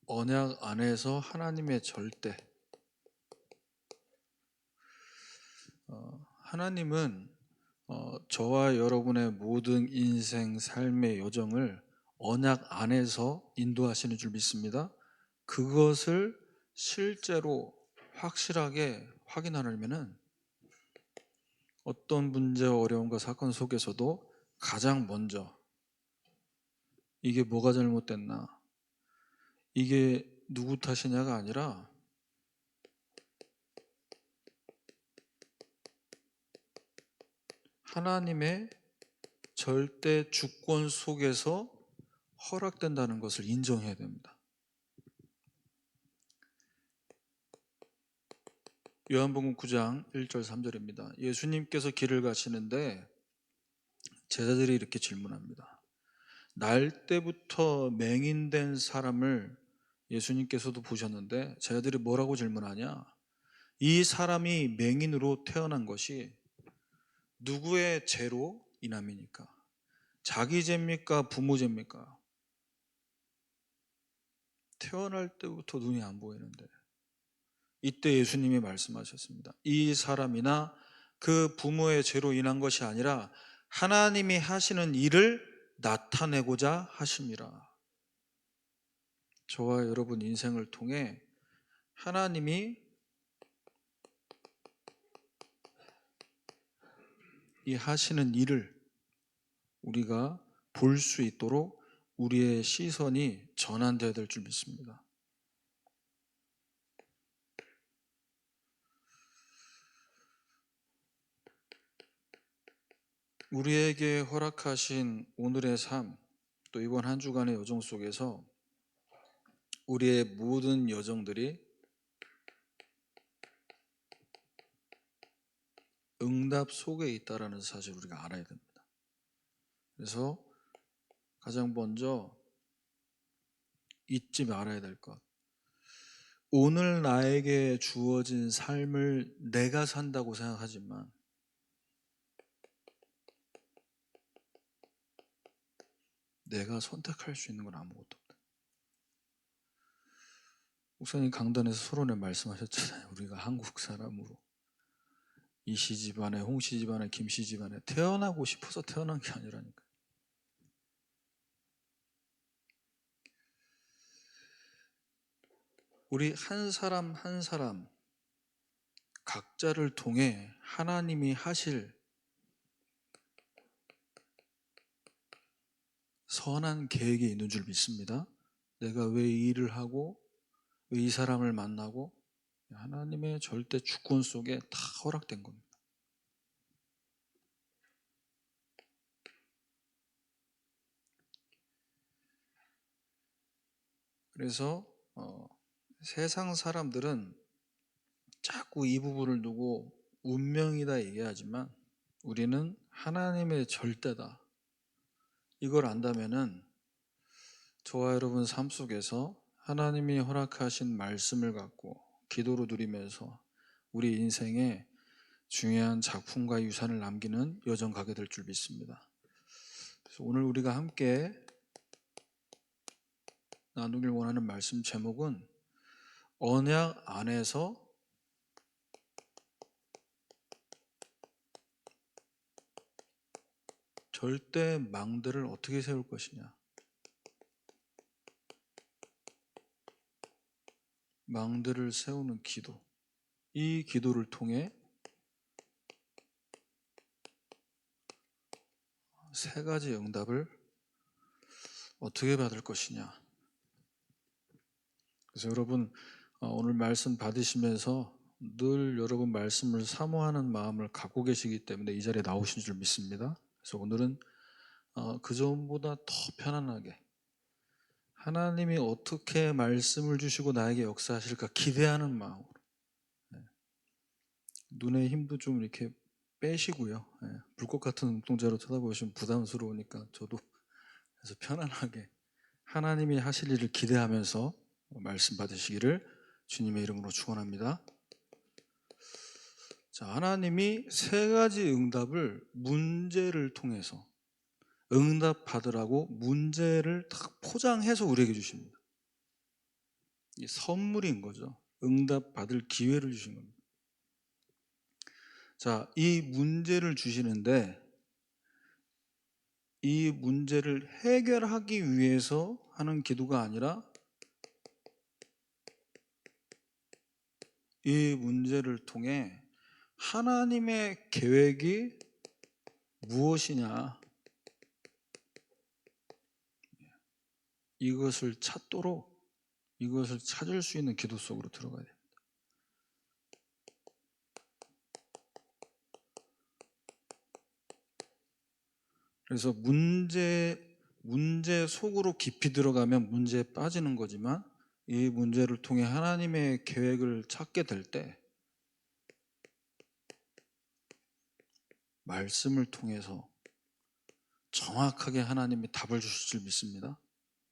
언약 안에서 하나님의 절대. 하나님은 저와 여러분의 모든 인생 삶의 여정을 언약 안에서 인도하시는 줄 믿습니다. 그것을 실제로 확실하게 확인하려면은 어떤 문제와 어려움과 사건 속에서도 가장 먼저 이게 뭐가 잘못됐나, 이게 누구 탓이냐가 아니라 하나님의 절대 주권 속에서 허락된다는 것을 인정해야 됩니다. 요한복음 9장 1절 3절입니다. 예수님께서 길을 가시는데 제자들이 이렇게 질문합니다. 날 때부터 맹인된 사람을 예수님께서도 보셨는데 제자들이 뭐라고 질문하냐? 이 사람이 맹인으로 태어난 것이 누구의 죄로 인함이니까? 자기 죄입니까? 부모 죄입니까? 태어날 때부터 눈이 안 보이는데, 이때 예수님이 말씀하셨습니다. 이 사람이나 그 부모의 죄로 인한 것이 아니라 하나님이 하시는 일을 나타내고자 하심이라. 저와 여러분 인생을 통해 하나님이 이 하시는 일을 우리가 볼 수 있도록 우리의 시선이 전환되어야 될 줄 믿습니다. 우리에게 허락하신 오늘의 삶, 또 이번 한 주간의 여정 속에서 우리의 모든 여정들이 응답 속에 있다는 사실을 우리가 알아야 됩니다. 그래서 가장 먼저 잊지 말아야 될 것, 오늘 나에게 주어진 삶을 내가 산다고 생각하지만 내가 선택할 수 있는 건 아무것도 없다. 목사님 강단에서 서론에 말씀하셨잖아요. 우리가 한국 사람으로 이씨 집안에, 홍씨 집안에, 김씨 집안에 태어나고 싶어서 태어난 게 아니라니까. 우리 한 사람 한 사람 각자를 통해 하나님이 하실 선한 계획이 있는 줄 믿습니다. 내가 왜 이 일을 하고 왜 이 사람을 만나고, 하나님의 절대 주권 속에 다 허락된 겁니다. 그래서 세상 사람들은 자꾸 이 부분을 두고 운명이다 얘기하지만 우리는 하나님의 절대다, 이걸 안다면은 저와 여러분 삶 속에서 하나님이 허락하신 말씀을 갖고 기도로 누리면서 우리 인생에 중요한 작품과 유산을 남기는 여정 가게 될 줄 믿습니다. 그래서 오늘 우리가 함께 나누길 원하는 말씀 제목은 언약 안에서 절대 망대를 어떻게 세울 것이냐. 망대를 세우는 기도. 이 기도를 통해 세 가지 응답을 어떻게 받을 것이냐. 그래서 여러분 오늘 말씀 받으시면서 늘 여러분 말씀을 사모하는 마음을 갖고 계시기 때문에 이 자리에 나오신 줄 믿습니다. 그래서 오늘은 그 전보다 더 편안하게 하나님이 어떻게 말씀을 주시고 나에게 역사하실까 기대하는 마음으로, 눈에 힘도 좀 이렇게 빼시고요. 불꽃 같은 눈동자로 쳐다보시면 부담스러우니까 저도 그래서 편안하게 하나님이 하실 일을 기대하면서 말씀 받으시기를 주님의 이름으로 축원합니다. 자, 하나님이 세 가지 응답을 문제를 통해서 응답 받으라고 문제를 딱 포장해서 우리에게 주십니다. 이 선물인 거죠. 응답받을 기회를 주신 겁니다. 자, 이 문제를 주시는데 이 문제를 해결하기 위해서 하는 기도가 아니라 이 문제를 통해 하나님의 계획이 무엇이냐, 이것을 찾도록, 이것을 찾을 수 있는 기도 속으로 들어가야 됩니다. 그래서 문제 속으로 깊이 들어가면 문제에 빠지는 거지만, 이 문제를 통해 하나님의 계획을 찾게 될 때 말씀을 통해서 정확하게 하나님이 답을 주실 줄 믿습니다.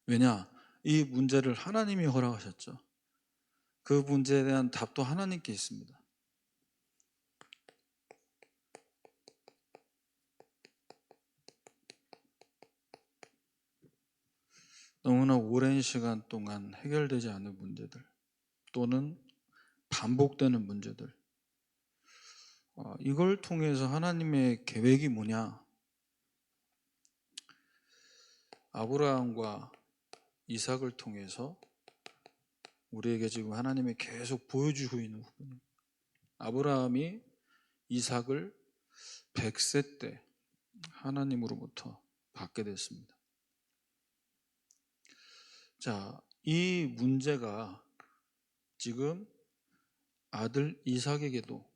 왜냐? 이 문제를 하나님이 허락하셨죠. 그 문제에 대한 답도 하나님께 있습니다. 너무나 오랜 시간 동안 해결되지 않은 문제들, 또는 반복되는 문제들, 이걸 통해서 하나님의 계획이 뭐냐? 아브라함과 이삭을 통해서 우리에게 지금 하나님이 계속 보여주고 있는 부분입니다. 아브라함이 이삭을 100세 때 하나님으로부터 받게 됐습니다. 자, 이 문제가 지금 아들 이삭에게도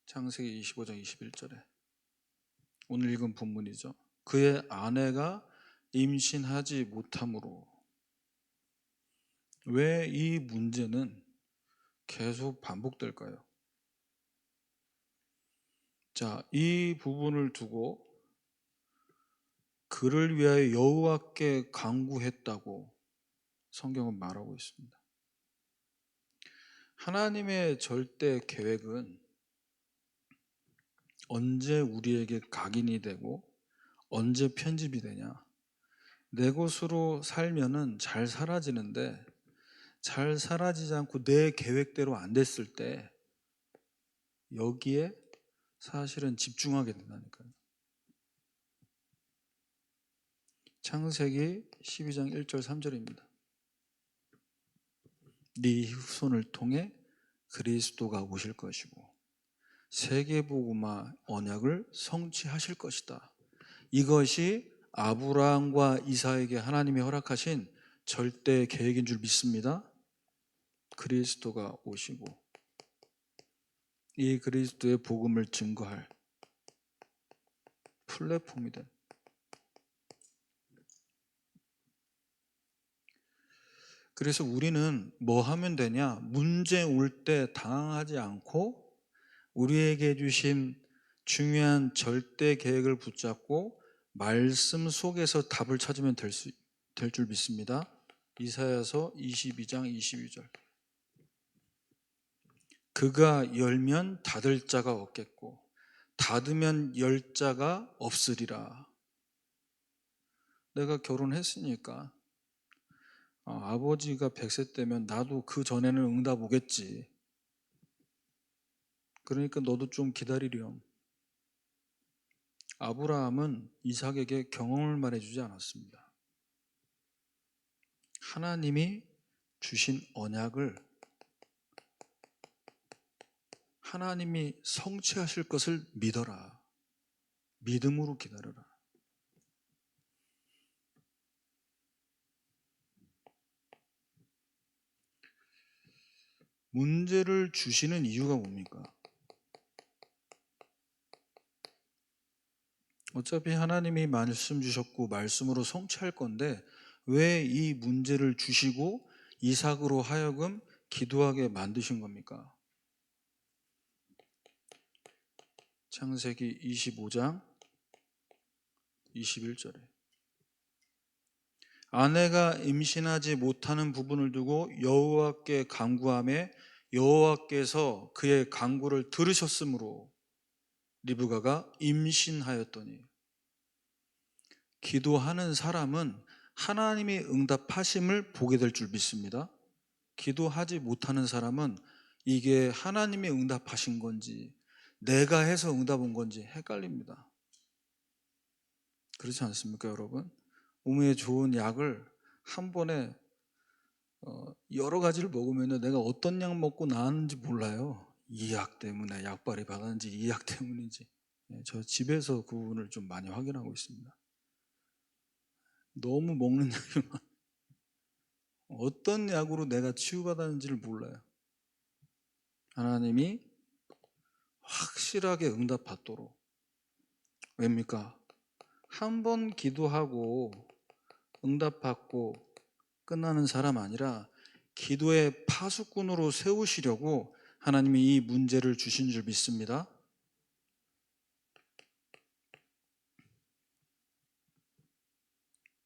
창세기 25장 21절에 오늘 읽은 본문이죠. 그의 아내가 임신하지 못함으로. 왜 이 문제는 계속 반복될까요? 자, 이 부분을 두고 그를 위하여 여호와께 간구했다고 성경은 말하고 있습니다. 하나님의 절대 계획은 언제 우리에게 각인이 되고 언제 편집이 되냐? 내 것으로 살면은 잘 사라지는데, 잘 사라지지 않고 내 계획대로 안 됐을 때 여기에 사실은 집중하게 된다니까요. 창세기 12장 1절 3절입니다. 네 후손을 통해 그리스도가 오실 것이고 세계복음화 언약을 성취하실 것이다. 이것이 아브라함과 이삭에게 하나님이 허락하신 절대 계획인 줄 믿습니다. 그리스도가 오시고 이 그리스도의 복음을 증거할 플랫폼이 된. 그래서 우리는 뭐 하면 되냐? 문제 올 때 당황하지 않고 우리에게 주신 중요한 절대 계획을 붙잡고 말씀 속에서 답을 찾으면 될 줄 믿습니다. 이사야서 22장 22절. 그가 열면 닫을 자가 없겠고 닫으면 열 자가 없으리라. 내가 결혼했으니까 아버지가 100세 때면 나도 그 전에는 응답 오겠지. 그러니까 너도 좀 기다리렴. 아브라함은 이삭에게 경험을 말해주지 않았습니다. 하나님이 주신 언약을 하나님이 성취하실 것을 믿어라. 믿음으로 기다려라. 문제를 주시는 이유가 뭡니까? 어차피 하나님이 말씀 주셨고 말씀으로 성취할 건데 왜 이 문제를 주시고 이삭으로 하여금 기도하게 만드신 겁니까? 창세기 25장 21절에 아내가 임신하지 못하는 부분을 두고 여호와께 간구하매 여호와께서 그의 간구를 들으셨으므로 리브가가 임신하였더니. 기도하는 사람은 하나님의 응답하심을 보게 될 줄 믿습니다. 기도하지 못하는 사람은 이게 하나님이 응답하신 건지 내가 해서 응답 온 건지 헷갈립니다. 그렇지 않습니까, 여러분? 몸에 좋은 약을 한 번에 여러 가지를 먹으면 내가 어떤 약 먹고 나았는지 몰라요. 이 약 때문에 약발이 받았는지 이 약 때문인지. 저 집에서 그 부분을 좀 많이 확인하고 있습니다. 너무 먹는 약이 어떤 약으로 내가 치유받았는지를 몰라요. 하나님이 확실하게 응답받도록. 왜입니까? 한 번 기도하고 응답받고 끝나는 사람 아니라 기도의 파수꾼으로 세우시려고 하나님이 이 문제를 주신 줄 믿습니다.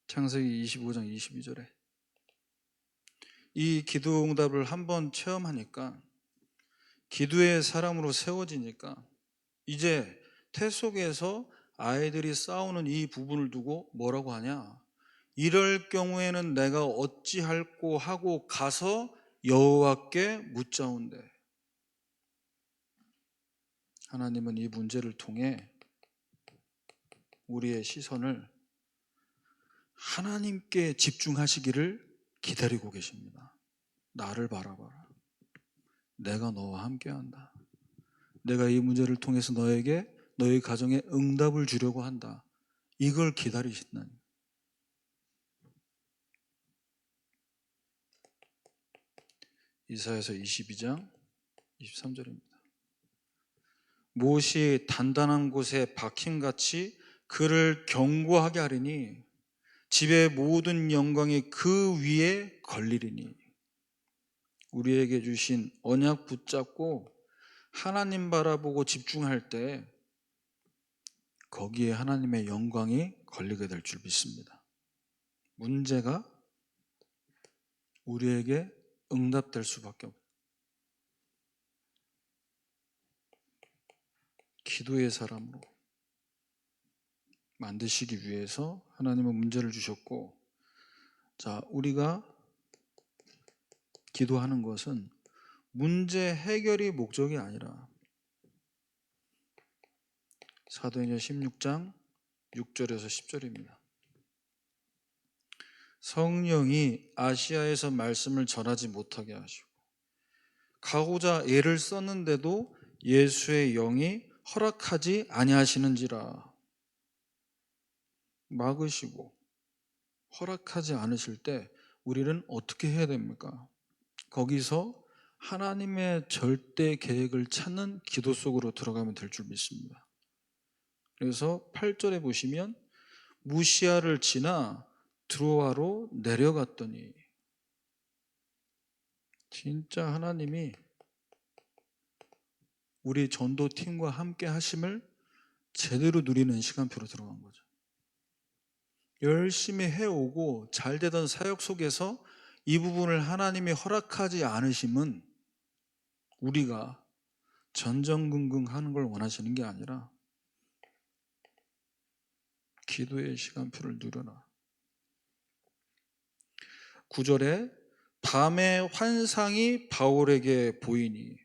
창세기 25장 22절에 이 기도 응답을 한번 체험하니까 기도의 사람으로 세워지니까 이제 태 속에서 아이들이 싸우는 이 부분을 두고 뭐라고 하냐? 이럴 경우에는 내가 어찌할꼬 하고 가서 여호와께 묻자온대. 하나님은 이 문제를 통해 우리의 시선을 하나님께 집중하시기를 기다리고 계십니다. 나를 바라봐라. 내가 너와 함께한다. 내가 이 문제를 통해서 너에게 너의 가정에 응답을 주려고 한다. 이걸 기다리신다니. 이사야서 22장 23절입니다. 못이 단단한 곳에 박힘같이 그를 견고하게 하리니 집의 모든 영광이 그 위에 걸리리니. 우리에게 주신 언약 붙잡고 하나님 바라보고 집중할 때 거기에 하나님의 영광이 걸리게 될 줄 믿습니다. 문제가 우리에게 응답될 수밖에 없어요. 기도의 사람으로 만드시기 위해서 하나님은 문제를 주셨고, 자, 우리가 기도하는 것은 문제 해결이 목적이 아니라 사도행전 16장 6절에서 10절입니다. 성령이 아시아에서 말씀을 전하지 못하게 하시고 가고자 애를 썼는데도 예수의 영이 허락하지 아니하시는지라. 막으시고 허락하지 않으실 때 우리는 어떻게 해야 됩니까? 거기서 하나님의 절대 계획을 찾는 기도 속으로 들어가면 될 줄 믿습니다. 그래서 8절에 보시면 무시아를 지나 드로아로 내려갔더니, 진짜 하나님이 우리 전도팀과 함께 하심을 제대로 누리는 시간표로 들어간 거죠. 열심히 해오고 잘 되던 사역 속에서 이 부분을 하나님이 허락하지 않으심은 우리가 전전긍긍하는 걸 원하시는 게 아니라 기도의 시간표를 누려라. 9절에 밤의 환상이 바울에게 보이니.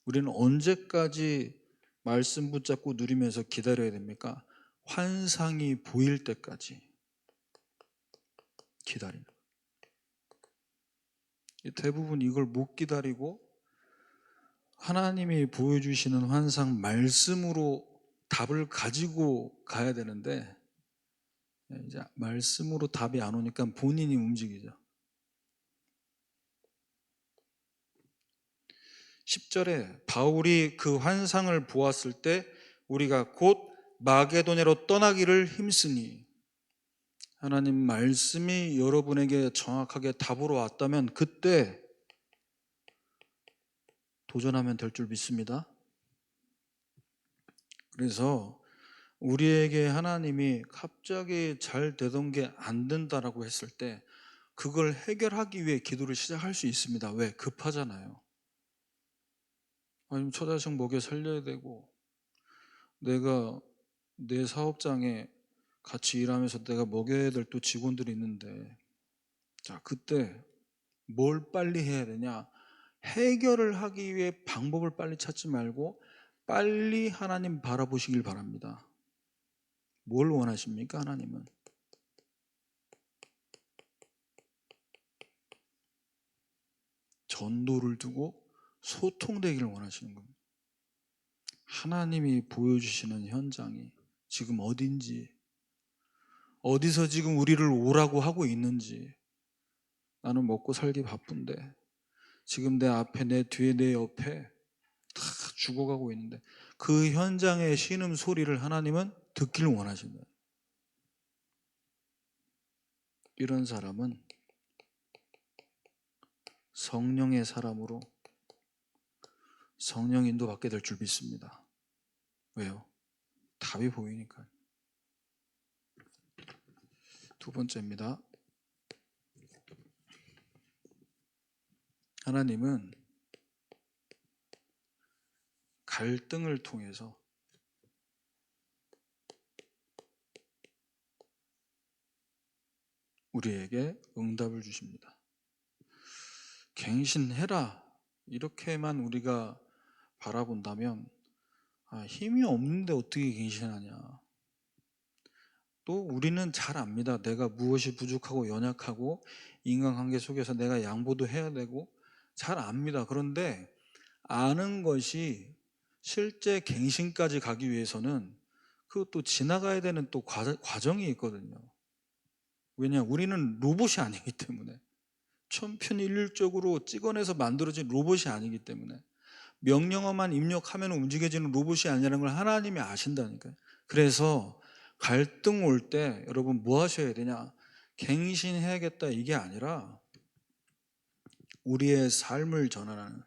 우리는 언제까지 말씀 붙잡고 누리면서 기다려야 됩니까? 환상이 보일 때까지 기다리는. 대부분 이걸 못 기다리고 하나님이 보여주시는 환상 말씀으로 답을 가지고 가야 되는데, 이제 말씀으로 답이 안 오니까 본인이 움직이죠. 10절에 바울이 그 환상을 보았을 때 우리가 곧 마게도냐로 떠나기를 힘쓰니. 하나님 말씀이 여러분에게 정확하게 답으로 왔다면 그때 도전하면 될 줄 믿습니다. 그래서 우리에게 하나님이 갑자기 잘 되던 게 안 된다라고 했을 때 그걸 해결하기 위해 기도를 시작할 수 있습니다. 왜? 급하잖아요. 아니면 처자식 먹여 살려야 되고, 내가 내 사업장에 같이 일하면서 내가 먹여야 될 또 직원들이 있는데, 자, 그때 뭘 빨리 해야 되냐? 해결을 하기 위해 방법을 빨리 찾지 말고 빨리 하나님 바라보시길 바랍니다. 뭘 원하십니까, 하나님은? 전도를 두고 소통되기를 원하시는 겁니다. 하나님이 보여주시는 현장이 지금 어딘지, 어디서 지금 우리를 오라고 하고 있는지. 나는 먹고 살기 바쁜데 지금 내 앞에, 내 뒤에, 내 옆에 다 죽어가고 있는데 그 현장의 신음 소리를 하나님은 듣기를 원하신다. 이런 사람은 성령의 사람으로 성령 인도 받게 될 줄 믿습니다. 왜요? 답이 보이니까요. 두 번째입니다. 하나님은 갈등을 통해서 우리에게 응답을 주십니다. 갱신해라 이렇게만 우리가 바라본다면 힘이 없는데 어떻게 갱신하냐. 또 우리는 잘 압니다. 내가 무엇이 부족하고 연약하고 인간관계 속에서 내가 양보도 해야 되고 잘 압니다. 그런데 아는 것이 실제 갱신까지 가기 위해서는 그것도 지나가야 되는 또 과정이 있거든요. 왜냐? 우리는 로봇이 아니기 때문에, 천편일률적으로 찍어내서 만들어진 로봇이 아니기 때문에, 명령어만 입력하면 움직여지는 로봇이 아니라는 걸 하나님이 아신다니까요. 그래서 갈등 올 때 여러분 뭐 하셔야 되냐? 갱신해야겠다 이게 아니라 우리의 삶을 전환하는,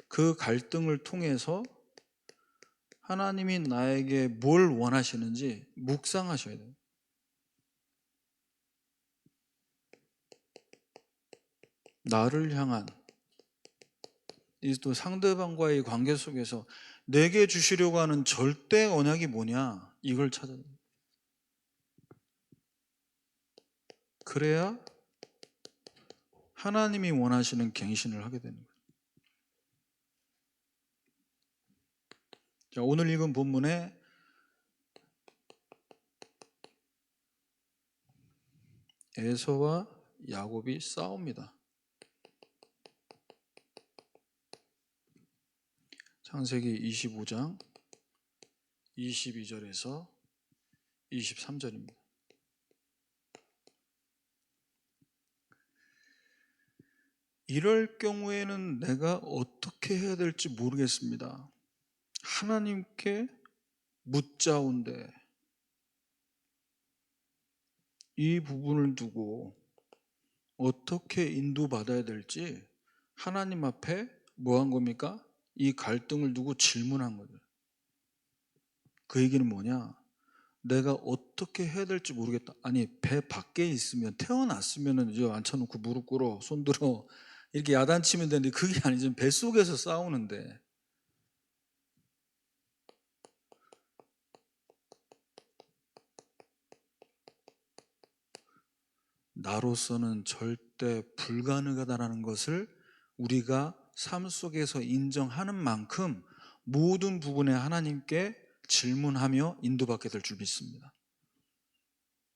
그 갈등을 통해서 하나님이 나에게 뭘 원하시는지 묵상하셔야 돼요. 나를 향한 이 또 상대방과의 관계 속에서 내게 주시려고 하는 절대 언약이 뭐냐, 이걸 찾아야 돼요. 그래야 하나님이 원하시는 갱신을 하게 되는 거예요. 자, 오늘 읽은 본문에 에서와 야곱이 싸웁니다. 창세기 25장 22절에서 23절입니다. 이럴 경우에는 내가 어떻게 해야 될지 모르겠습니다. 하나님께 묻자온데 이 부분을 두고 어떻게 인도받아야 될지 하나님 앞에 뭐 한 겁니까? 이 갈등을 두고 질문한 거죠. 그 얘기는 뭐냐? 내가 어떻게 해야 될지 모르겠다. 아니, 배 밖에 있으면, 태어났으면 이제 앉혀놓고 무릎 꿇어, 손 들어 이렇게 야단치면 되는데 그게 아니죠. 뱃속에서 싸우는데. 나로서는 절대 불가능하다는 것을 우리가 삶 속에서 인정하는 만큼 모든 부분에 하나님께 질문하며 인도받게 될 줄 믿습니다.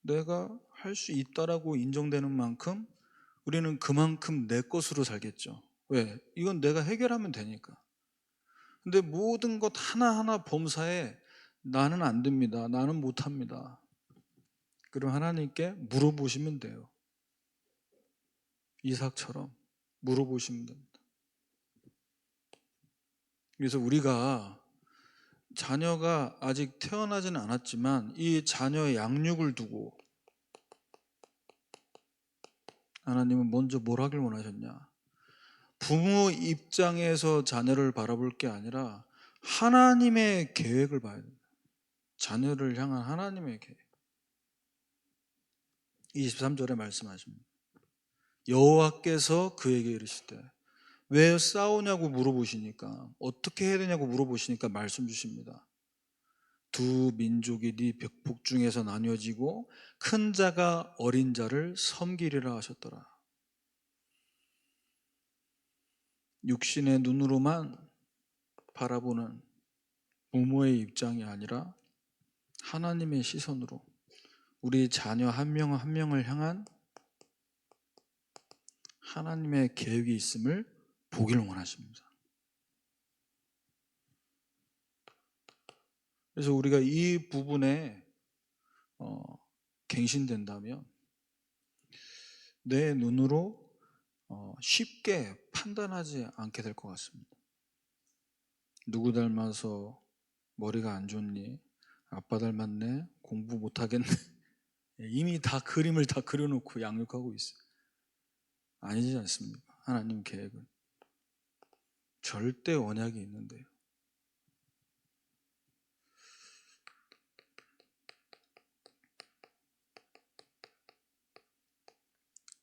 내가 할 수 있다라고 인정되는 만큼 우리는 그만큼 내 것으로 살겠죠. 왜? 이건 내가 해결하면 되니까. 근데 모든 것 하나하나 범사에 나는 안 됩니다. 나는 못합니다. 그럼 하나님께 물어보시면 돼요. 이삭처럼 물어보시면 됩니다. 그래서 우리가 자녀가 아직 태어나지는 않았지만 이 자녀의 양육을 두고 하나님은 먼저 뭘 하길 원하셨냐? 부모 입장에서 자녀를 바라볼 게 아니라 하나님의 계획을 봐야 됩니다. 자녀를 향한 하나님의 계획. 23절에 말씀하십니다. 여호와께서 그에게 이르시되 왜 싸우냐고 물어보시니까, 어떻게 해야 되냐고 물어보시니까 말씀 주십니다. 두 민족이 네 복중에서 나뉘어지고 큰 자가 어린 자를 섬기리라 하셨더라. 육신의 눈으로만 바라보는 부모의 입장이 아니라 하나님의 시선으로 우리 자녀 한 명 한 명을 향한 하나님의 계획이 있음을 보기를 원하십니다. 그래서 우리가 이 부분에 갱신된다면 내 눈으로 쉽게 판단하지 않게 될 것 같습니다. 누구 닮아서 머리가 안 좋니? 아빠 닮았네? 공부 못하겠네? 이미 다 그림을 다 그려놓고 양육하고 있어요. 아니지 않습니까? 하나님 계획은 절대 언약이 있는데요.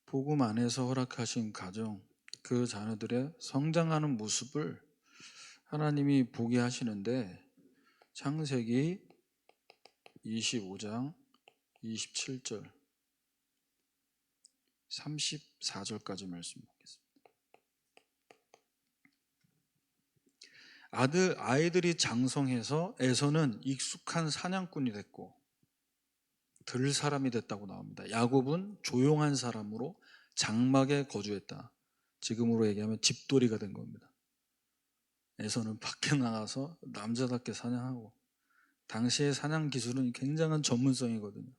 복음 안에서 허락하신 가정, 그 자녀들의 성장하는 모습을 하나님이 보게 하시는데 창세기 25장 27절 34절까지 말씀 보겠습니다. 아이들이 장성해서 에서는 익숙한 사냥꾼이 됐고 들 사람이 됐다고 나옵니다. 야곱은 조용한 사람으로 장막에 거주했다. 지금으로 얘기하면 집돌이가 된 겁니다. 에서는 밖에 나가서 남자답게 사냥하고, 당시의 사냥 기술은 굉장한 전문성이거든요.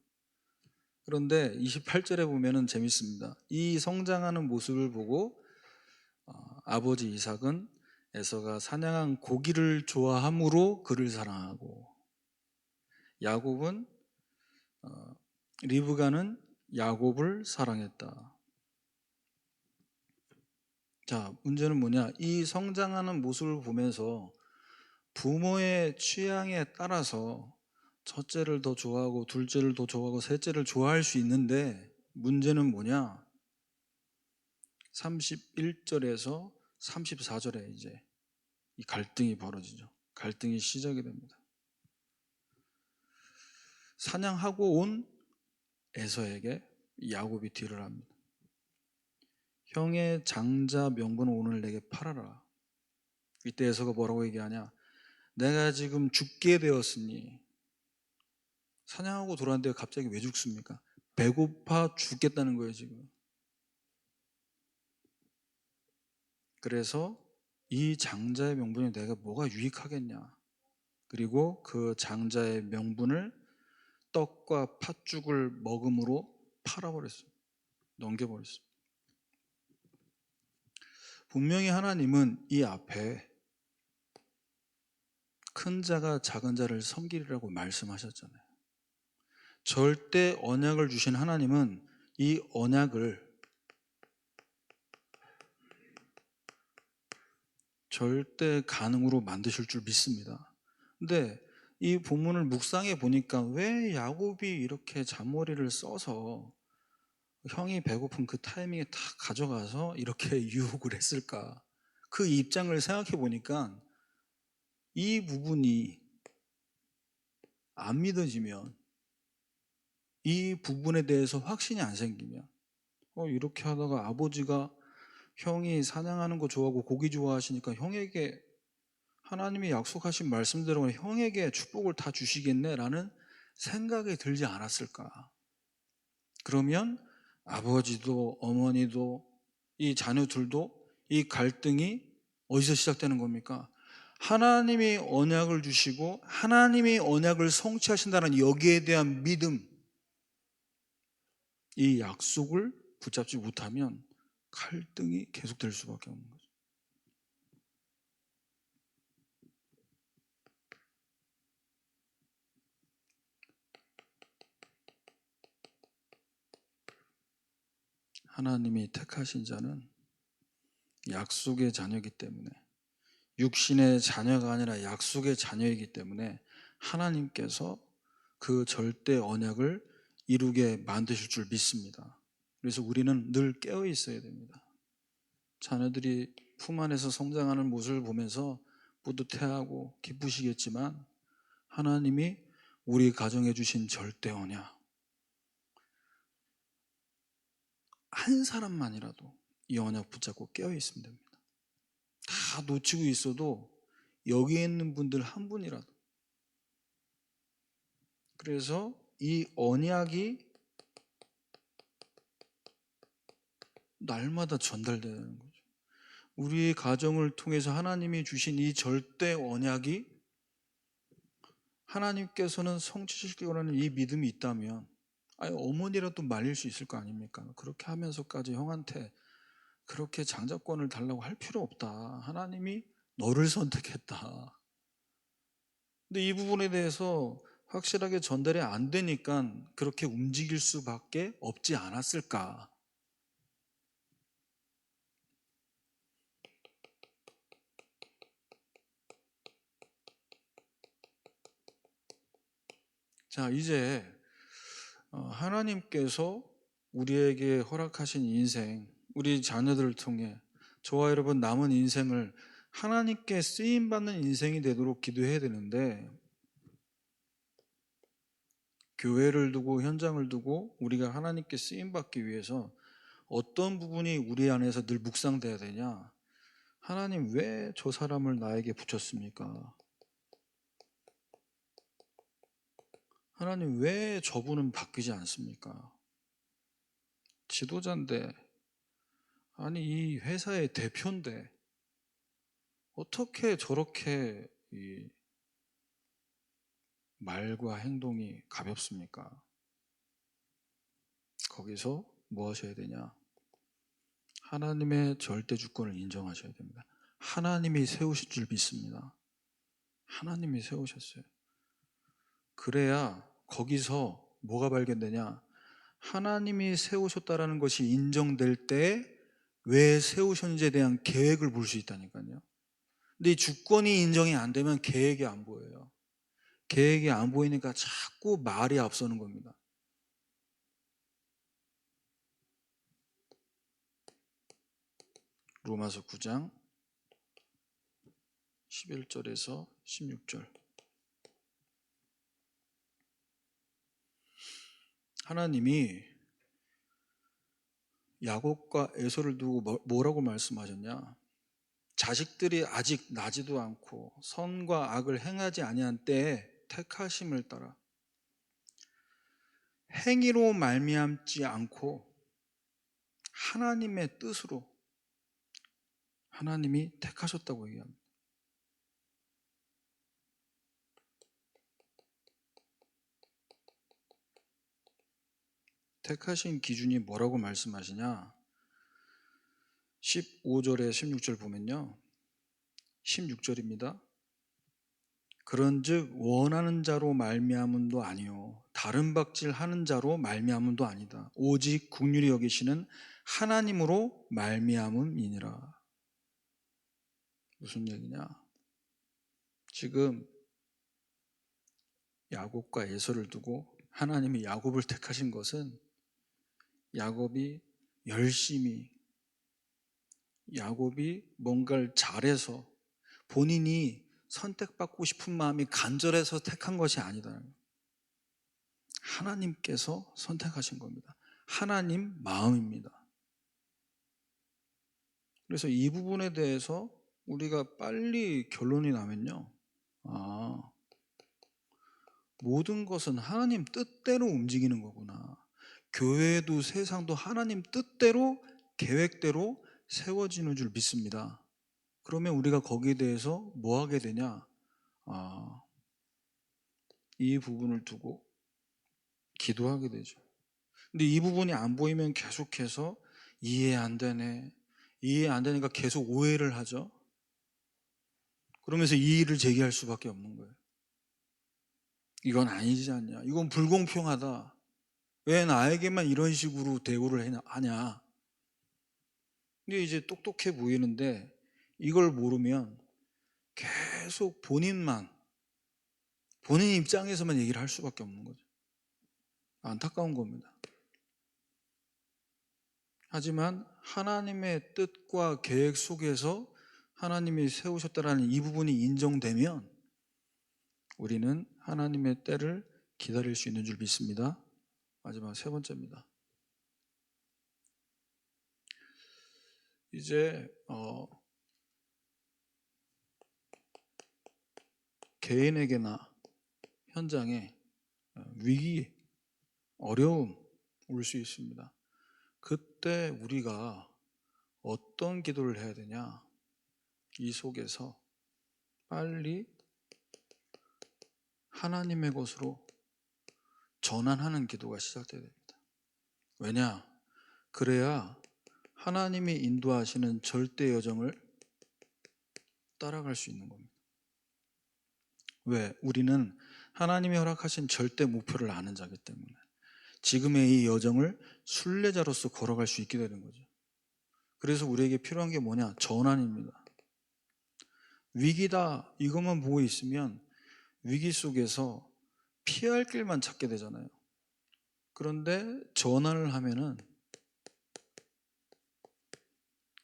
그런데 28절에 보면은 재밌습니다. 이 성장하는 모습을 보고 아버지 이삭은 에서가 사냥한 고기를 좋아함으로 그를 사랑하고, 야곱은 리브가는 야곱을 사랑했다. 자, 문제는 뭐냐? 이 성장하는 모습을 보면서 부모의 취향에 따라서 첫째를 더 좋아하고 둘째를 더 좋아하고 셋째를 좋아할 수 있는데, 문제는 뭐냐? 31절에서 34절에 이제 이 갈등이 벌어지죠. 갈등이 시작이 됩니다. 사냥하고 온 에서에게 야곱이 딜을 합니다. 형의 장자 명분을 오늘 내게 팔아라. 이때 에서가 뭐라고 얘기하냐? 내가 지금 죽게 되었으니. 사냥하고 돌아왔는데 갑자기 왜 죽습니까? 배고파 죽겠다는 거예요, 지금. 그래서 이 장자의 명분이 내가 뭐가 유익하겠냐? 그리고 그 장자의 명분을 떡과 팥죽을 먹음으로 팔아버렸어요. 넘겨버렸어요. 분명히 하나님은 이 앞에 큰 자가 작은 자를 섬기리라고 말씀하셨잖아요. 절대 언약을 주신 하나님은 이 언약을 절대 가능으로 만드실 줄 믿습니다. 근데 이 본문을 묵상해 보니까 왜 야곱이 이렇게 잔머리를 써서 형이 배고픈 그 타이밍에 다 가져가서 이렇게 유혹을 했을까? 그 입장을 생각해 보니까 이 부분이 안 믿어지면, 이 부분에 대해서 확신이 안 생기면, 이렇게 하다가 아버지가 형이 사냥하는 거 좋아하고 고기 좋아하시니까 형에게 하나님이 약속하신 말씀대로 형에게 축복을 다 주시겠네 라는 생각이 들지 않았을까? 그러면 아버지도 어머니도 이 자녀들도 이 갈등이 어디서 시작되는 겁니까? 하나님이 언약을 주시고 하나님이 언약을 성취하신다는 여기에 대한 믿음, 이 약속을 붙잡지 못하면 갈등이 계속될 수밖에 없는 거죠. 하나님이 택하신 자는 약속의 자녀이기 때문에, 육신의 자녀가 아니라 약속의 자녀이기 때문에 하나님께서 그 절대 언약을 이루게 만드실 줄 믿습니다. 그래서 우리는 늘 깨어 있어야 됩니다. 자녀들이 품 안에서 성장하는 모습을 보면서 뿌듯해하고 기쁘시겠지만, 하나님이 우리 가정에 주신 절대 언약, 한 사람만이라도 이 언약 붙잡고 깨어 있으면 됩니다. 다 놓치고 있어도 여기에 있는 분들 한 분이라도, 그래서 이 언약이 날마다 전달되는 거죠. 우리의 가정을 통해서 하나님이 주신 이 절대 언약이 하나님께서는 성취시키기 원하는 이 믿음이 있다면, 아니 어머니라도 말릴 수 있을 거 아닙니까? 그렇게 하면서까지 형한테 그렇게 장자권을 달라고 할 필요 없다. 하나님이 너를 선택했다. 근데 이 부분에 대해서 확실하게 전달이 안 되니까 그렇게 움직일 수밖에 없지 않았을까. 자, 이제 하나님께서 우리에게 허락하신 인생, 우리 자녀들을 통해 저와 여러분 남은 인생을 하나님께 쓰임받는 인생이 되도록 기도해야 되는데, 교회를 두고 현장을 두고 우리가 하나님께 쓰임받기 위해서 어떤 부분이 우리 안에서 늘 묵상돼야 되냐? 하나님 왜 저 사람을 나에게 붙였습니까? 하나님 왜 저분은 바뀌지 않습니까? 지도자인데, 아니 이 회사의 대표인데 어떻게 저렇게 이 말과 행동이 가볍습니까? 거기서 뭐 하셔야 되냐? 하나님의 절대 주권을 인정하셔야 됩니다. 하나님이 세우실 줄 믿습니다. 하나님이 세우셨어요. 그래야 거기서 뭐가 발견되냐? 하나님이 세우셨다라는 것이 인정될 때 왜 세우셨는지에 대한 계획을 볼 수 있다니까요. 근데 이 주권이 인정이 안 되면 계획이 안 보여요. 계획이 안 보이니까 자꾸 말이 앞서는 겁니다. 로마서 9장 11절에서 16절. 하나님이 야곱과 에서를 두고 뭐라고 말씀하셨냐? 자식들이 아직 나지도 않고 선과 악을 행하지 아니한 때에 택하심을 따라 행위로 말미암지 않고 하나님의 뜻으로 하나님이 택하셨다고 얘기합니다. 택하신 기준이 뭐라고 말씀하시냐? 15절에 16절 보면요, 16절입니다. 그런즉 원하는 자로 말미암음도 아니요 다른 박질하는 자로 말미암음도 아니다. 오직 긍휼히 여기시는 하나님으로 말미암음이니라. 무슨 얘기냐? 지금 야곱과 에서를 두고 하나님이 야곱을 택하신 것은 야곱이 열심히, 야곱이 뭔가를 잘해서 본인이 선택받고 싶은 마음이 간절해서 택한 것이 아니다. 하나님께서 선택하신 겁니다. 하나님 마음입니다. 그래서 이 부분에 대해서 우리가 빨리 결론이 나면요, 모든 것은 하나님 뜻대로 움직이는 거구나. 교회도 세상도 하나님 뜻대로 계획대로 세워지는 줄 믿습니다. 그러면 우리가 거기에 대해서 뭐 하게 되냐? 이 부분을 두고 기도하게 되죠. 근데 이 부분이 안 보이면 계속해서 이해 안 되네, 이해 안 되니까 계속 오해를 하죠. 그러면서 이의를 제기할 수밖에 없는 거예요. 이건 아니지 않냐? 이건 불공평하다. 왜 나에게만 이런 식으로 대우를 하냐? 근데 이제 똑똑해 보이는데 이걸 모르면 계속 본인 입장에서만 얘기를 할 수밖에 없는 거죠. 안타까운 겁니다. 하지만 하나님의 뜻과 계획 속에서 하나님이 세우셨다라는 이 부분이 인정되면 우리는 하나님의 때를 기다릴 수 있는 줄 믿습니다. 마지막 세 번째입니다. 이제 개인에게나 현장에 위기, 어려움 올 수 있습니다. 그때 우리가 어떤 기도를 해야 되냐? 이 속에서 빨리 하나님의 것으로 전환하는 기도가 시작돼야 됩니다. 왜냐? 그래야 하나님이 인도하시는 절대 여정을 따라갈 수 있는 겁니다. 왜? 우리는 하나님이 허락하신 절대 목표를 아는 자이기 때문에 지금의 이 여정을 순례자로서 걸어갈 수 있게 되는 거죠. 그래서 우리에게 필요한 게 뭐냐? 전환입니다. 위기다 이것만 보고 있으면 위기 속에서 피할 길만 찾게 되잖아요. 그런데 전환을 하면은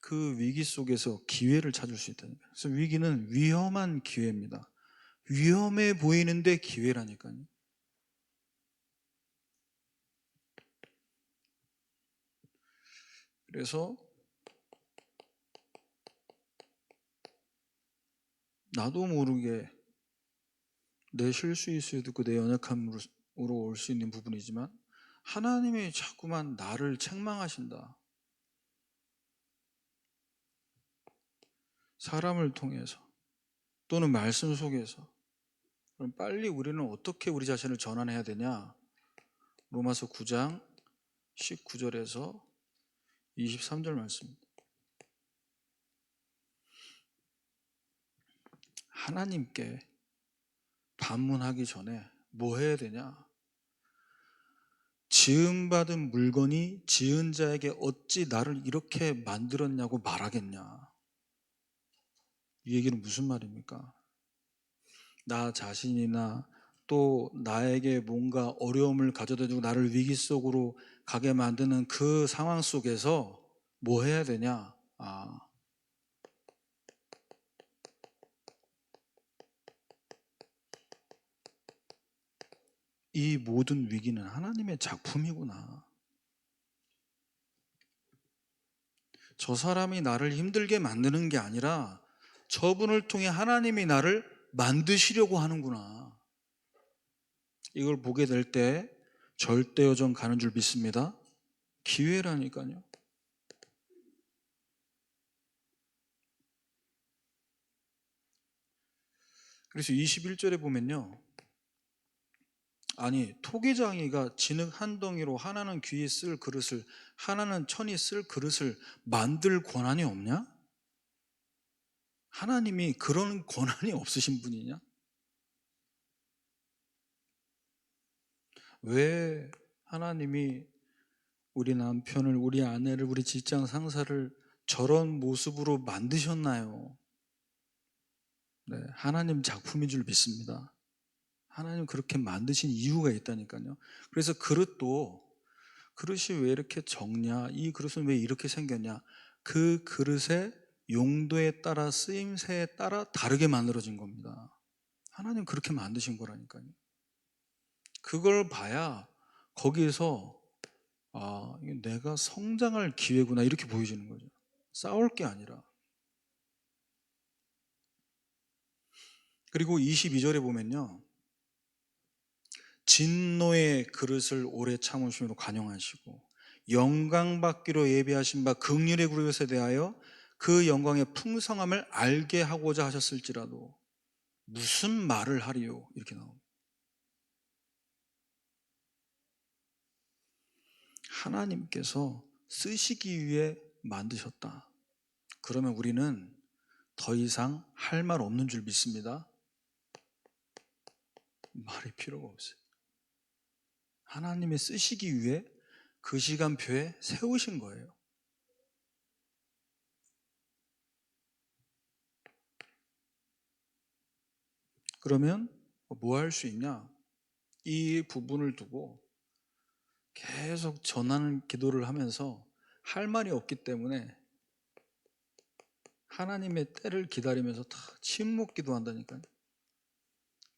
그 위기 속에서 기회를 찾을 수 있다는 거예요. 그래서 위기는 위험한 기회입니다. 위험해 보이는데 기회라니까요. 그래서 나도 모르게 내 실수일 수도 있고 내 연약함으로 올 수 있는 부분이지만 하나님이 자꾸만 나를 책망하신다. 사람을 통해서 또는 말씀 속에서. 그럼 빨리 우리는 어떻게 우리 자신을 전환해야 되냐? 로마서 9장 19절에서 23절 말씀입니다. 하나님께 반문하기 전에 뭐 해야 되냐? 지음받은 물건이 지은 자에게 어찌 나를 이렇게 만들었냐고 말하겠냐? 이 얘기는 무슨 말입니까? 나 자신이나 또 나에게 뭔가 어려움을 가져다 주고 나를 위기 속으로 가게 만드는 그 상황 속에서 뭐 해야 되냐? 이 모든 위기는 하나님의 작품이구나. 저 사람이 나를 힘들게 만드는 게 아니라 저분을 통해 하나님이 나를 만드시려고 하는구나. 이걸 보게 될 때 절대 여정 가는 줄 믿습니다. 기회라니까요. 그래서 21절에 보면요. 아니 토기장이가 진흙 한 덩이로 하나는 귀에 쓸 그릇을 하나는 천이 쓸 그릇을 만들 권한이 없냐? 하나님이 그런 권한이 없으신 분이냐? 왜 하나님이 우리 남편을, 우리 아내를, 우리 직장 상사를 저런 모습으로 만드셨나요? 네, 하나님 작품인 줄 믿습니다. 하나님 그렇게 만드신 이유가 있다니까요. 그래서 그릇이 왜 이렇게 적냐? 이 그릇은 왜 이렇게 생겼냐? 그 그릇의 용도에 따라 쓰임새에 따라 다르게 만들어진 겁니다. 하나님 그렇게 만드신 거라니까요. 그걸 봐야 거기에서 이게 내가 성장할 기회구나 이렇게 보여지는 거죠. 싸울 게 아니라. 그리고 22절에 보면요. 진노의 그릇을 오래 참으심으로 관용하시고 영광 받기로 예비하신 바 긍휼의 그릇에 대하여 그 영광의 풍성함을 알게 하고자 하셨을지라도 무슨 말을 하리요? 이렇게 나옵니다. 하나님께서 쓰시기 위해 만드셨다. 그러면 우리는 더 이상 할 말 없는 줄 믿습니다. 말이 필요가 없어요. 하나님이 쓰시기 위해 그 시간표에 세우신 거예요. 그러면 뭐 할 수 있냐? 이 부분을 두고 계속 전하는 기도를 하면서 할 말이 없기 때문에 하나님의 때를 기다리면서 다 침묵 기도한다니까요.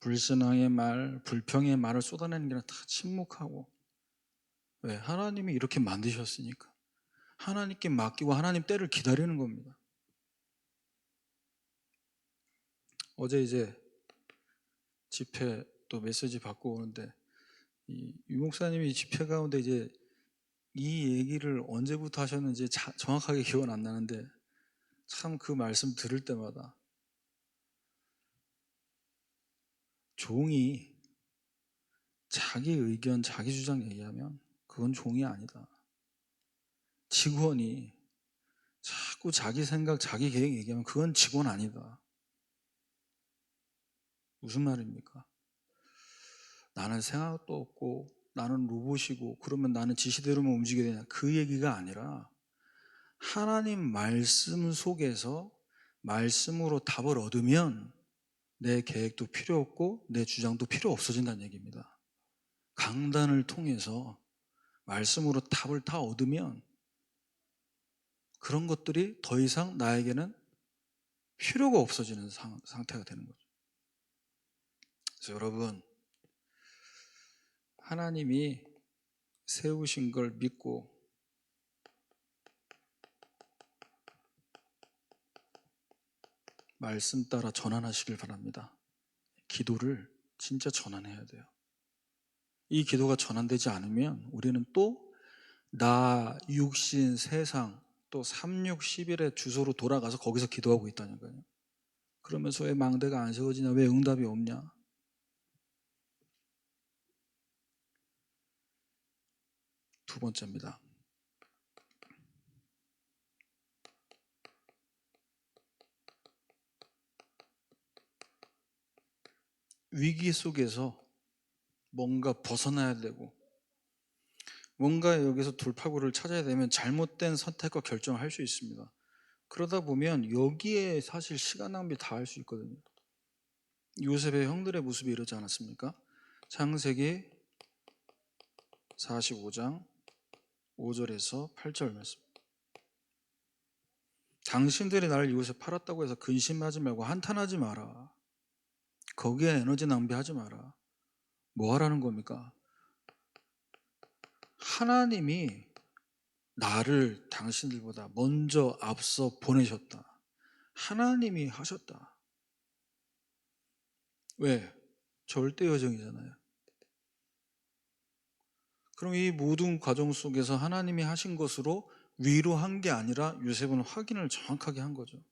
불신앙의 말, 불평의 말을 쏟아내는 게 아니라 다 침묵하고. 왜? 하나님이 이렇게 만드셨으니까. 하나님께 맡기고 하나님 때를 기다리는 겁니다. 어제 이제 집회 또 메시지 받고 오는데 유 목사님이 집회 가운데 이제 이 얘기를 언제부터 하셨는지 정확하게 기억은 안 나는데 참 그 말씀 들을 때마다 종이 자기 의견, 자기 주장 얘기하면 그건 종이 아니다. 직원이 자꾸 자기 생각, 자기 계획 얘기하면 그건 직원 아니다. 무슨 말입니까? 나는 생각도 없고 나는 로봇이고 그러면 나는 지시대로만 움직여야 되냐, 그 얘기가 아니라 하나님 말씀 속에서 말씀으로 답을 얻으면 내 계획도 필요 없고 내 주장도 필요 없어진다는 얘기입니다. 강단을 통해서 말씀으로 답을 다 얻으면 그런 것들이 더 이상 나에게는 필요가 없어지는 상태가 되는 거죠. 그래서 여러분, 하나님이 세우신 걸 믿고 말씀 따라 전환하시길 바랍니다. 기도를 진짜 전환해야 돼요. 이 기도가 전환되지 않으면 우리는 또 나, 육신, 세상, 또 3611의 주소로 돌아가서 거기서 기도하고 있다는 거예요. 그러면서 왜 망대가 안 세워지냐, 왜 응답이 없냐. 두 번째입니다. 위기 속에서 뭔가 벗어나야 되고 뭔가 여기서 돌파구를 찾아야 되면 잘못된 선택과 결정을 할 수 있습니다. 그러다 보면 여기에 사실 시간 낭비 다 할 수 있거든요. 요셉의 형들의 모습이 이러지 않았습니까? 창세기 45장 5절에서 8절 말씀. 당신들이 나를 이웃에 팔았다고 해서 근심하지 말고 한탄하지 마라. 거기에 에너지 낭비하지 마라. 뭐 하라는 겁니까? 하나님이 나를 당신들보다 먼저 앞서 보내셨다. 하나님이 하셨다. 왜? 절대 여정이잖아요. 그럼 이 모든 과정 속에서 하나님이 하신 것으로 위로한 게 아니라 요셉은 확인을 정확하게 한 거죠.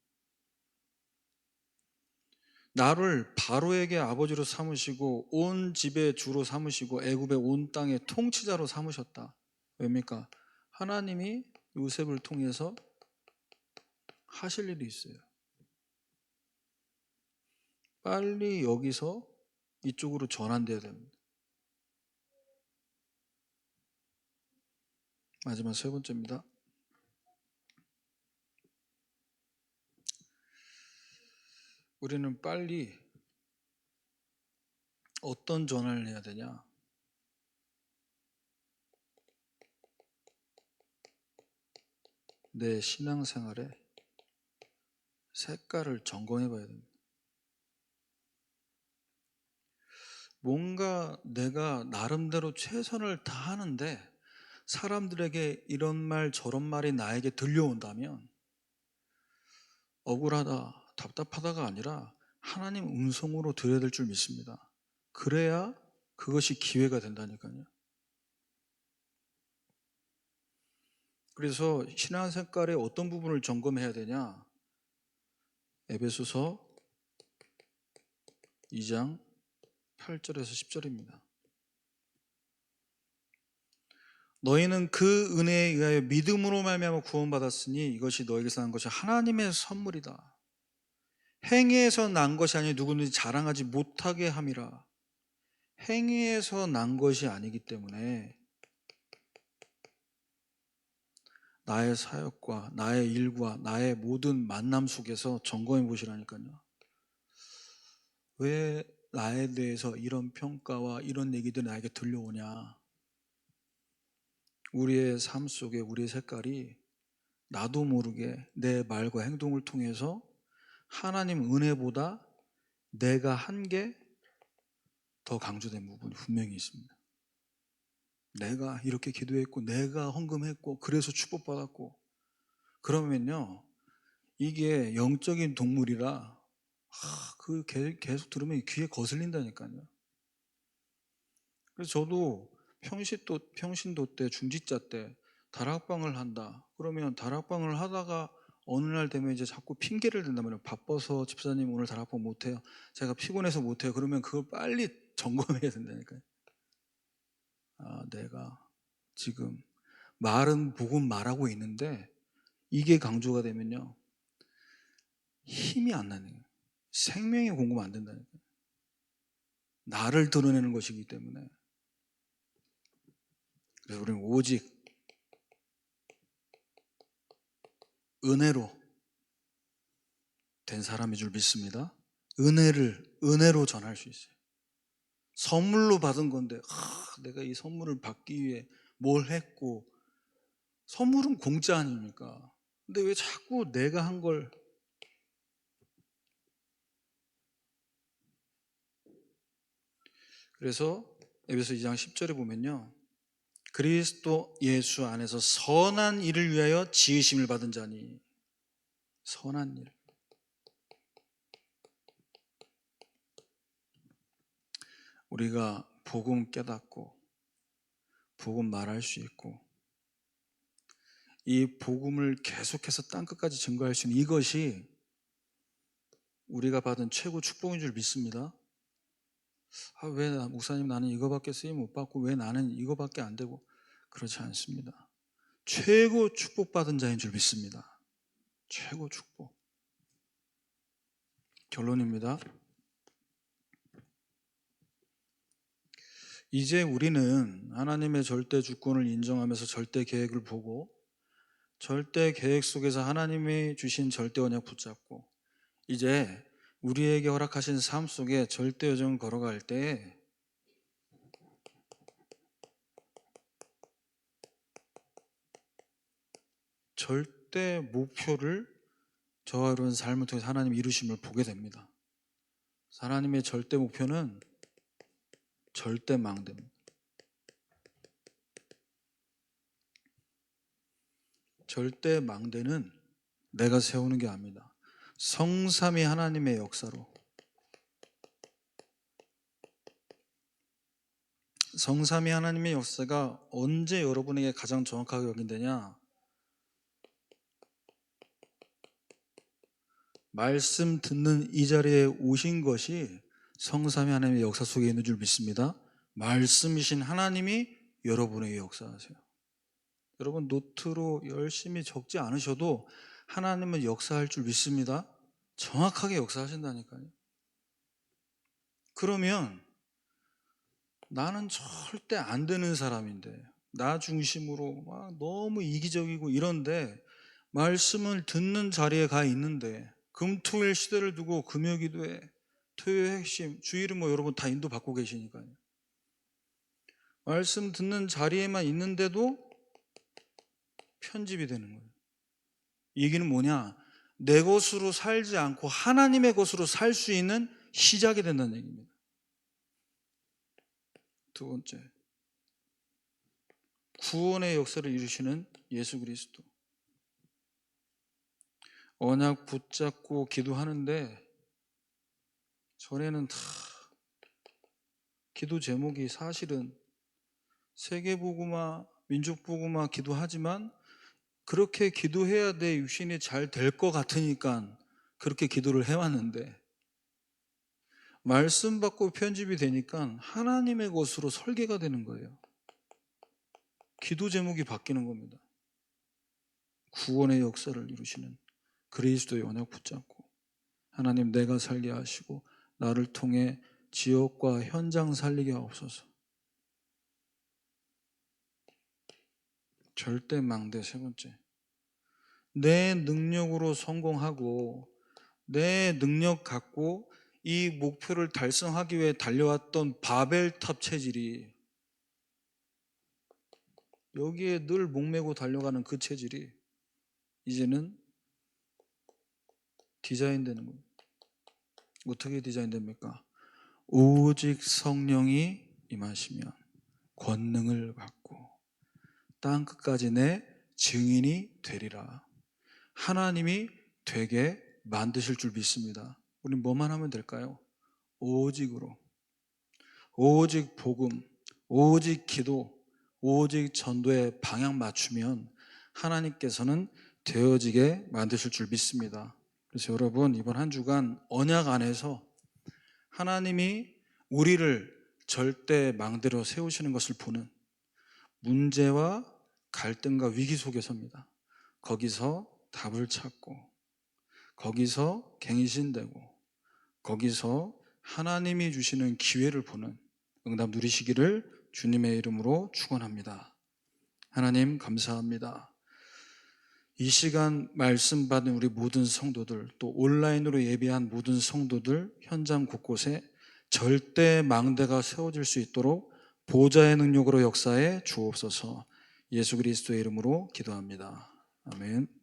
나를 바로에게 아버지로 삼으시고 온 집의 주로 삼으시고 애굽의 온 땅의 통치자로 삼으셨다. 왜입니까? 하나님이 요셉을 통해서 하실 일이 있어요. 빨리 여기서 이쪽으로 전환돼야 됩니다. 마지막 세 번째입니다. 우리는 빨리 어떤 전환을 해야 되냐? 내 신앙생활의 색깔을 점검해 봐야 됩니다. 뭔가 내가 나름대로 최선을 다하는데 사람들에게 이런 말 저런 말이 나에게 들려온다면 억울하다, 답답하다가 아니라 하나님 음성으로 들어야 될 줄 믿습니다. 그래야 그것이 기회가 된다니까요. 그래서 신앙 색깔의 어떤 부분을 점검해야 되냐? 에베소서 2장 8절에서 10절입니다. 너희는 그 은혜에 의하여 믿음으로 말미암아 구원받았으니 이것이 너에게서 난 것이 하나님의 선물이다. 행위에서 난 것이 아니 누구든지 자랑하지 못하게 함이라. 행위에서 난 것이 아니기 때문에 나의 사역과 나의 일과 나의 모든 만남 속에서 점검해 보시라니까요. 왜 나에 대해서 이런 평가와 이런 얘기들이 나에게 들려오냐? 우리의 삶 속에 우리의 색깔이 나도 모르게 내 말과 행동을 통해서 하나님 은혜보다 내가 한 게 더 강조된 부분이 분명히 있습니다. 내가 이렇게 기도했고 내가 헌금했고 그래서 축복받았고 그러면요 이게 영적인 동물이라 계속 들으면 귀에 거슬린다니까요. 그래서 저도 평신도 때, 중직자 때 다락방을 한다. 그러면 다락방을 하다가 어느 날 되면 이제 자꾸 핑계를 댄단 말이에요. 바빠서 집사님 오늘 다락방 못해요. 제가 피곤해서 못해요. 그러면 그걸 빨리 점검해야 된다니까요. 내가 지금 말은 복음 말하고 있는데 이게 강조가 되면요, 힘이 안 나는 거예요. 생명이 공급 안 된다니까요. 나를 드러내는 것이기 때문에. 그래서 우리는 오직 은혜로 된 사람인 줄 믿습니다. 은혜로 전할 수 있어요. 선물로 받은 건데 내가 이 선물을 받기 위해 뭘 했고, 선물은 공짜 아닙니까? 근데 왜 자꾸 내가 한 걸. 그래서 에베소 2장 10절에 보면요, 그리스도 예수 안에서 선한 일을 위하여 지으심을 받은 자니. 선한 일. 우리가 복음 깨닫고 복음 말할 수 있고 이 복음을 계속해서 땅끝까지 증거할 수 있는 이것이 우리가 받은 최고 축복인 줄 믿습니다. 왜 목사님 나는 이거밖에 쓰임 못 받고 왜 나는 이거밖에 안 되고, 그렇지 않습니다. 최고 축복받은 자인 줄 믿습니다. 최고 축복. 결론입니다. 이제 우리는 하나님의 절대 주권을 인정하면서 절대 계획을 보고 절대 계획 속에서 하나님이 주신 절대 언약 붙잡고 이제 우리에게 허락하신 삶 속에 절대 여정을 걸어갈 때 절대 목표를 저와 여러분 삶을 통해서 하나님 이루심을 보게 됩니다. 하나님의 절대 목표는 절대 망대입니다. 절대 망대는 내가 세우는 게 아닙니다. 성삼위 하나님의 역사로. 성삼위 하나님의 역사가 언제 여러분에게 가장 정확하게 여긴되냐? 말씀 듣는 이 자리에 오신 것이 성삼위 하나님의 역사 속에 있는 줄 믿습니다. 말씀이신 하나님이 여러분에게 역사하세요. 여러분 노트로 열심히 적지 않으셔도 하나님은 역사할 줄 믿습니다. 정확하게 역사하신다니까요. 그러면 나는 절대 안 되는 사람인데, 나 중심으로 막 너무 이기적이고 이런데 말씀을 듣는 자리에 가 있는데, 금토일 시대를 두고 금요기도회, 토요일 핵심, 주일은 뭐 여러분 다 인도받고 계시니까요. 말씀 듣는 자리에만 있는데도 편집이 되는 거예요. 이 얘기는 뭐냐? 내 것으로 살지 않고 하나님의 것으로 살 수 있는 시작이 된다는 얘기입니다. 두 번째, 구원의 역사를 이루시는 예수 그리스도. 언약 붙잡고 기도하는데 전에는 다 기도 제목이 사실은 세계복음화, 민족복음화 기도하지만 그렇게 기도해야 내 육신이 잘 될 것 같으니까 그렇게 기도를 해왔는데, 말씀 받고 편집이 되니까 하나님의 것으로 설계가 되는 거예요. 기도 제목이 바뀌는 겁니다. 구원의 역사를 이루시는 그리스도의 언약 붙잡고 하나님 내가 살게 하시고 나를 통해 지역과 현장 살리게 하옵소서. 절대 망대. 세 번째, 내 능력으로 성공하고 내 능력 갖고 이 목표를 달성하기 위해 달려왔던 바벨탑 체질이, 여기에 늘 목매고 달려가는 그 체질이 이제는 디자인되는 거예요. 어떻게 디자인됩니까? 오직 성령이 임하시면 권능을 받고 땅끝까지 내 증인이 되리라. 하나님이 되게 만드실 줄 믿습니다. 우린 뭐만 하면 될까요? 오직으로, 오직 복음, 오직 기도, 오직 전도에 방향 맞추면 하나님께서는 되어지게 만드실 줄 믿습니다. 그래서 여러분, 이번 한 주간 언약 안에서 하나님이 우리를 절대 망대로 세우시는 것을 보는 문제와 갈등과 위기 속에서입니다. 거기서 답을 찾고, 거기서 갱신되고, 거기서 하나님이 주시는 기회를 보는 응답 누리시기를 주님의 이름으로 축원합니다. 하나님 감사합니다. 이 시간 말씀 받은 우리 모든 성도들, 또 온라인으로 예배한 모든 성도들 현장 곳곳에 절대 망대가 세워질 수 있도록 보좌의 능력으로 역사해 주옵소서. 예수 그리스도의 이름으로 기도합니다. 아멘.